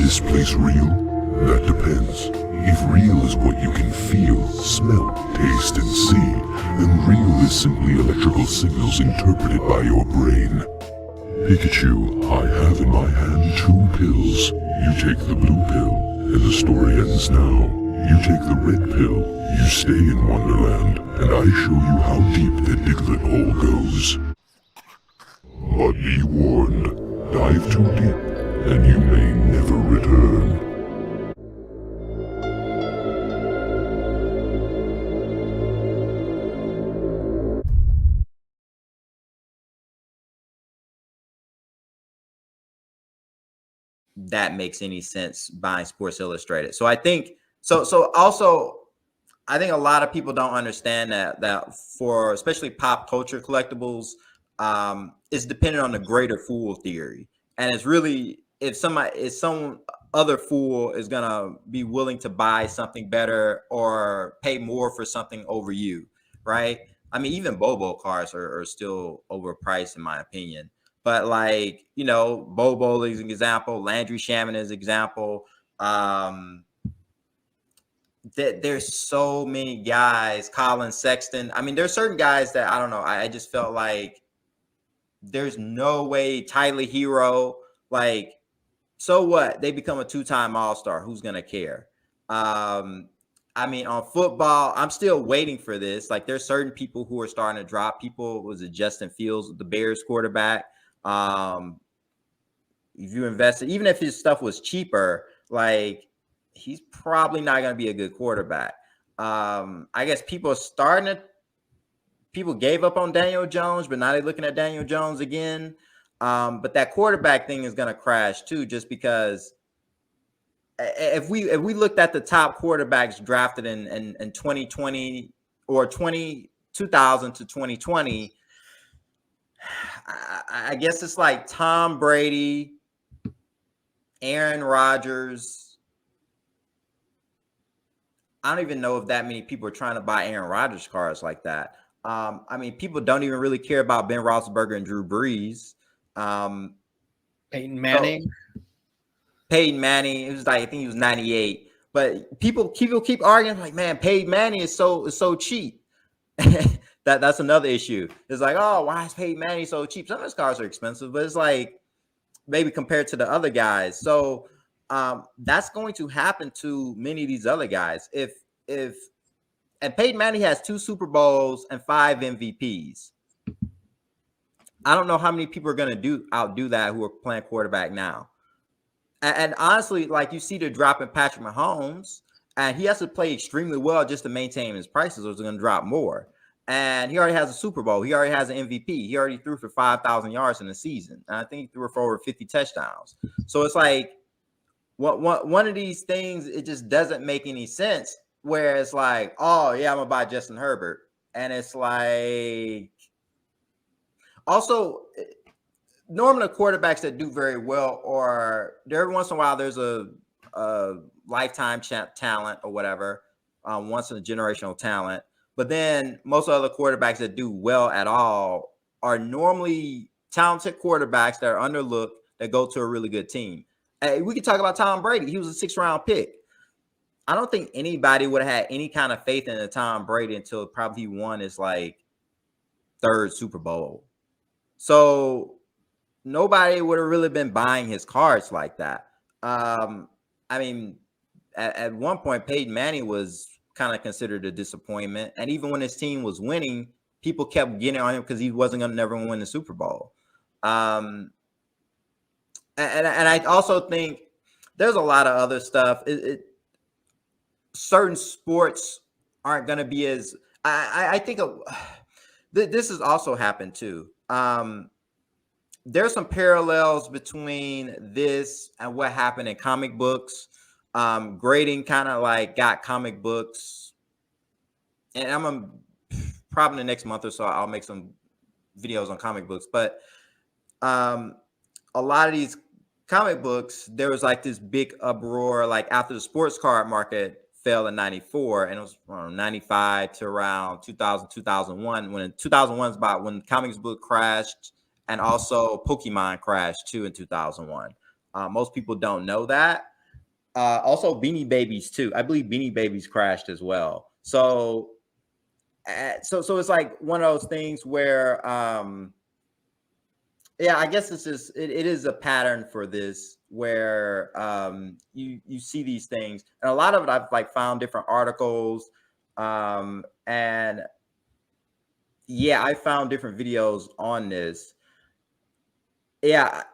this place real? That depends. If real is what you can feel, smell, taste, and see, then real is simply electrical signals interpreted by your brain. Pikachu, I have in my hand 2 pills. You take the blue pill, and the story ends now. You take the red pill, you stay in Wonderland, and I show you how deep the Diglett hole goes. But be warned, dive too deep, and you may never return. That makes any sense buying Sports Illustrated. So I think so also I think a lot of people don't understand that for especially pop culture collectibles, it's dependent on the greater fool theory. And it's really if some other fool is gonna be willing to buy something better or pay more for something over you, right? I mean, even Bobo cars are still overpriced in my opinion. But like, Bobo is an example, Landry Shaman is an example. There's so many guys, Colin Sexton. I mean, there's certain guys that I don't know. I just felt like there's no way Tyler Hero, like, so what? They become a 2-time All-Star. Who's gonna care? I mean, on football, I'm still waiting for this. Like, there's certain people who are starting to drop. People, was it Justin Fields, the Bears quarterback? If you invested, even if his stuff was cheaper, like he's probably not going to be a good quarterback. I guess people gave up on Daniel Jones, but now they're looking at Daniel Jones again. But that quarterback thing is going to crash too, just because if we looked at the top quarterbacks drafted in 2020 or 2000 to 2020, I guess it's like Tom Brady, Aaron Rodgers. I don't even know if that many people are trying to buy Aaron Rodgers cards like that. I mean, people don't even really care about Ben Roethlisberger and Drew Brees. Peyton Manning. Peyton Manning. It was like I think he was 98. But people keep arguing like, man, Peyton Manning is so cheap. That's another issue. It's like, oh, why is Peyton Manning so cheap? Some of his cars are expensive, but it's like maybe compared to the other guys. So that's going to happen to many of these other guys. And Peyton Manning has 2 Super Bowls and 5 MVPs. I don't know how many people are going to outdo that who are playing quarterback now. And honestly, like you see the drop in Patrick Mahomes, and he has to play extremely well just to maintain his prices, or it's going to drop more. And he already has a Super Bowl. He already has an MVP. He already threw for 5,000 yards in the season. And I think he threw for over 50 touchdowns. So it's like one of these things, it just doesn't make any sense. Where it's like, oh, yeah, I'm going to buy Justin Herbert. And it's like, also, normally quarterbacks that do very well, or every once in a while, there's a lifetime talent or whatever, once in a generational talent. But then most other quarterbacks that do well at all are normally talented quarterbacks that are underlooked that go to a really good team. Hey, we can talk about Tom Brady. He was a 6th-round pick. I don't think anybody would have had any kind of faith in a Tom Brady until probably he won his like 3rd Super Bowl. So nobody would have really been buying his cards like that. I mean, at one point, Peyton Manning was kind of considered a disappointment. And even when his team was winning, people kept getting on him because he wasn't going to never win the Super Bowl. And I also think there's a lot of other stuff. Certain sports aren't going to be as I think this has also happened too. There's some parallels between this and what happened in comic books. Grading kind of like got comic books, and I'm probably the next month or so I'll make some videos on comic books. But a lot of these comic books, there was like this big uproar, like after the sports card market fell in 94, and it was from 95 to around 2000, 2001. When 2001 is about when the comics book crashed, and also Pokemon crashed too in 2001. Most people don't know that. Also Beanie Babies too. I believe Beanie Babies crashed as well. So it's like one of those things where yeah, I guess it's just it is a pattern for this where you see these things, and a lot of it I've like found different articles, and yeah, I found different videos on this. Yeah,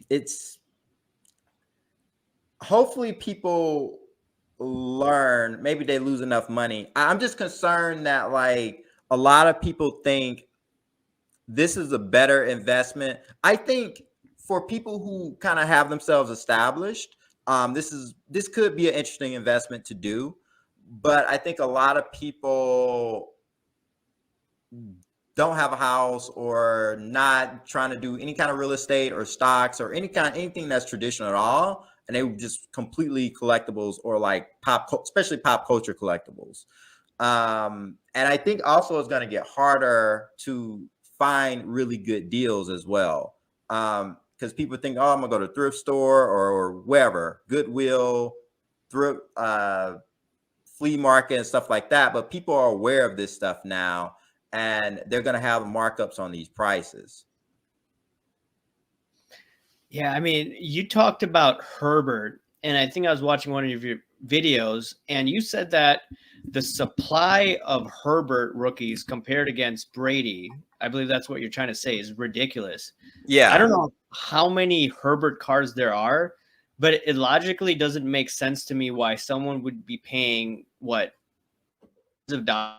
it's hopefully people learn. Maybe they lose enough money. I'm just concerned that like a lot of people think this is a better investment. I think for people who kind of have themselves established, this could be an interesting investment to do. But I think a lot of people don't have a house or not trying to do any kind of real estate or stocks or anything that's traditional at all, and they just completely collectibles or like especially pop culture collectibles. And I think also it's going to get harder to find really good deals as well, because people think, oh, I'm gonna go to thrift store or wherever, Goodwill, thrift, flea market and stuff like that. But people are aware of this stuff now, and they're going to have markups on these prices. Yeah, I mean, you talked about Herbert, and I think I was watching one of your videos, and you said that the supply of Herbert rookies compared against Brady, I believe that's what you're trying to say, is ridiculous. Yeah. I don't know how many Herbert cards there are, but it logically doesn't make sense to me why someone would be paying what of dollars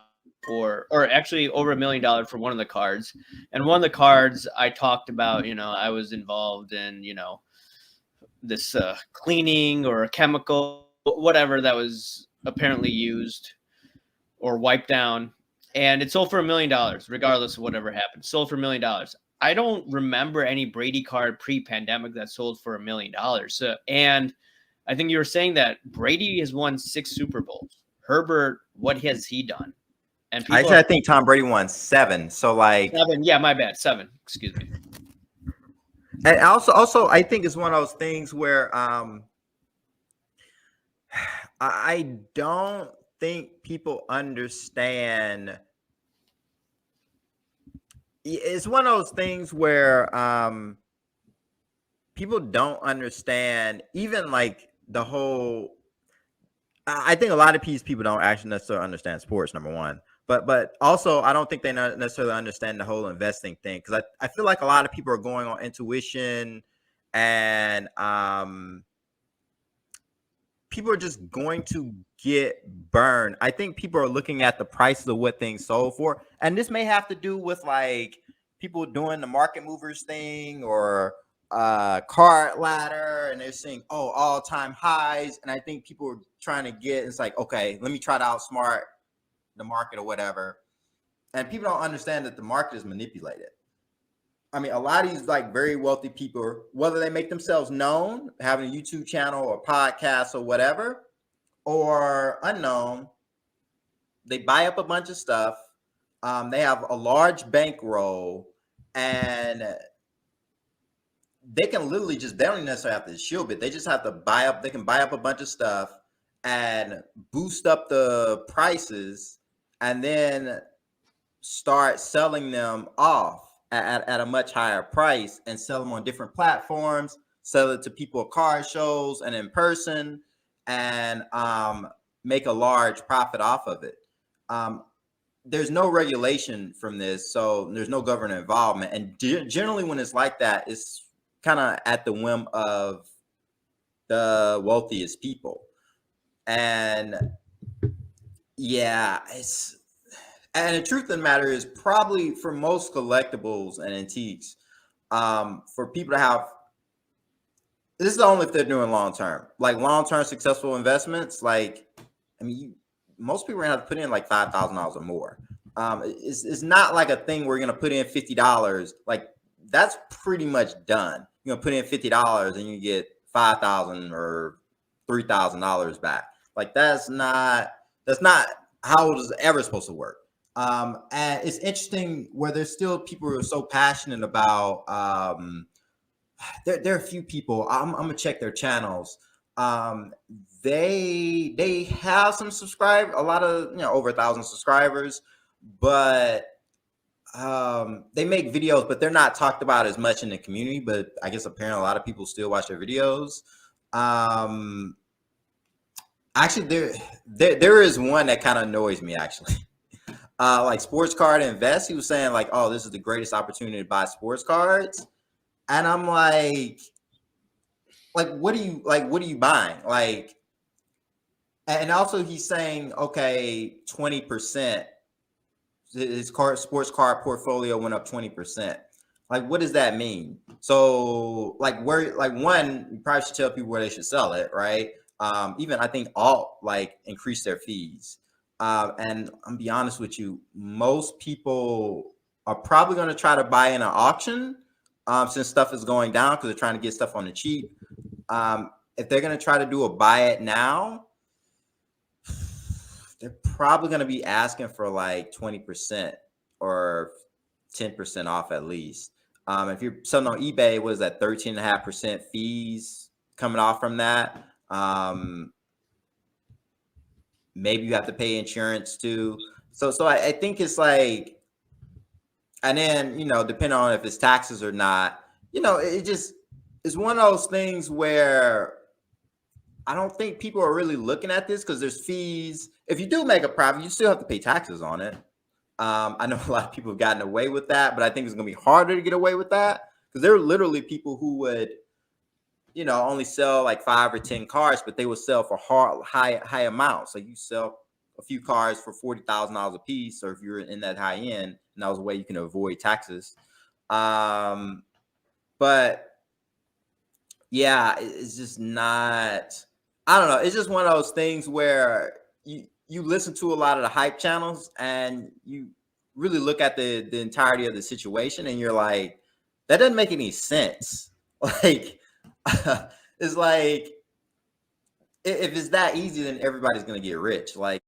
or actually over $1 million for one of the cards. And one of the cards I talked about, I was involved in, this cleaning or a chemical, whatever that was apparently used or wiped down, and it sold for $1 million, regardless of whatever happened. Sold for $1 million. I don't remember any Brady card pre-pandemic that sold for $1 million. So, and I think you were saying that Brady has won 6 Super Bowls. Herbert, what has he done? And I think Tom Brady won 7. So like 7, yeah, my bad, 7. Excuse me. And also, I think it's one of those things where I don't think people understand. It's one of those things where people don't understand even like the whole. I think a lot of people don't actually necessarily understand sports, number one. But also, I don't think they necessarily understand the whole investing thing, because I feel like a lot of people are going on intuition, and people are just going to get burned. I think people are looking at the prices of what things sold for, and this may have to do with like people doing the market movers thing or card ladder, and they're seeing all-time highs, and I think people are trying to get, it's like, okay, let me try to outsmart the market or whatever. And people don't understand that the market is manipulated. I mean, a lot of these like very wealthy people, whether they make themselves known, having a YouTube channel or podcast or whatever, or unknown, they buy up a bunch of stuff. They have a large bankroll, and they can literally just, they don't necessarily have to shield it. They just have to buy up, they can buy up a bunch of stuff and boost up the prices, and then start selling them off at a much higher price and sell them on different platforms, sell it to people at car shows and in person, and make a large profit off of it. There's no regulation from this, so there's no government involvement. And generally when it's like that, it's kind of at the whim of the wealthiest people. And yeah, and the truth of the matter is, probably for most collectibles and antiques, for people to have, this is only if they're doing long-term, like long-term successful investments. Like, I mean, most people are gonna have to put in like $5,000 or more. It's not like a thing where you're gonna put in $50. Like, that's pretty much done. You're gonna put in $50 and you get $5,000 or $3,000 back. Like, that's not how it was ever supposed to work. And it's interesting where there's still people who are so passionate about. There are a few people. I'm gonna check their channels. Um, they have some a lot of, over 1,000 subscribers, but they make videos, but they're not talked about as much in the community. But I guess apparently a lot of people still watch their videos. Actually, there is one that kind of annoys me actually. Like Sports Card Invest, he was saying like, "Oh, this is the greatest opportunity to buy sports cards," and I'm like, what are you buying? Like, and also he's saying, okay, 20%. His sports card portfolio went up 20%. Like, what does that mean? So, one, you probably should tell people where they should sell it, right? Even I think all increase their fees. And I'm be honest with you, most people are probably going to try to buy in an auction since stuff is going down because they're trying to get stuff on the cheap. If they're going to try to do a buy it now, they're probably going to be asking for like 20% or 10% off at least. If you're selling on eBay, what is that, 13.5% fees coming off from that? Maybe you have to pay insurance too. So I think it's like, and then, depending on if it's taxes or not, it just is one of those things where I don't think people are really looking at this because there's fees. If you do make a profit, you still have to pay taxes on it. I know a lot of people have gotten away with that, but I think it's going to be harder to get away with that because there are literally people who would, only sell like 5 or 10 cars, but they would sell for high amounts. Like you sell a few cars for $40,000 a piece, or if you're in that high end, and that was a way you can avoid taxes. But yeah, it's just not. I don't know. It's just one of those things where you listen to a lot of the hype channels and you really look at the entirety of the situation and you're like, that doesn't make any sense. Like, it's like, if it's that easy, then everybody's going to get rich. Like,